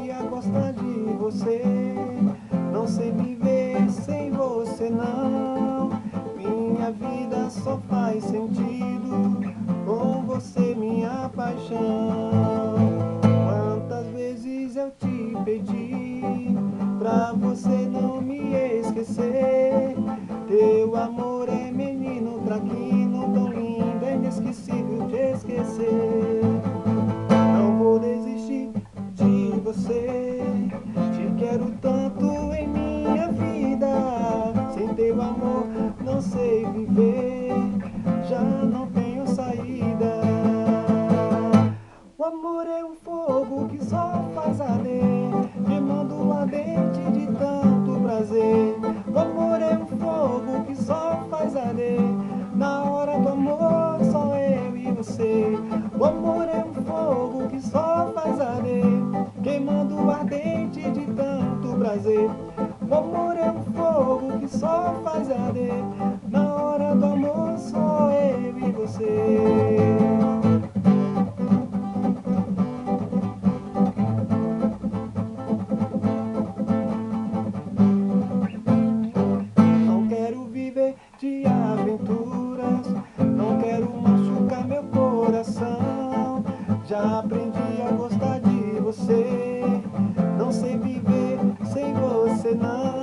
aprendi a gostar de você. Não sei viver sem você não. Minha vida só faz sentido com você, minha paixão. Quantas vezes eu te pedi pra você não me esquecer. Teu amor é menino traquino, tão lindo, é inesquecível de esquecer. Não vou desistir de você, te quero tanto em minha vida. Sem teu amor não sei viver, já não tenho saída. O amor é um fogo que só faz arder, queimando ardente de tanto prazer. O amor é um fogo que só faz arder, na hora do amor só eu e você. O amor é um fogo que só faz arder, queimando ardente de tanto prazer. O amor é um fogo que só faz arder, na hora do amor só eu e você. De aventuras, não quero machucar meu coração. Já aprendi a gostar de você, não sei viver sem você não.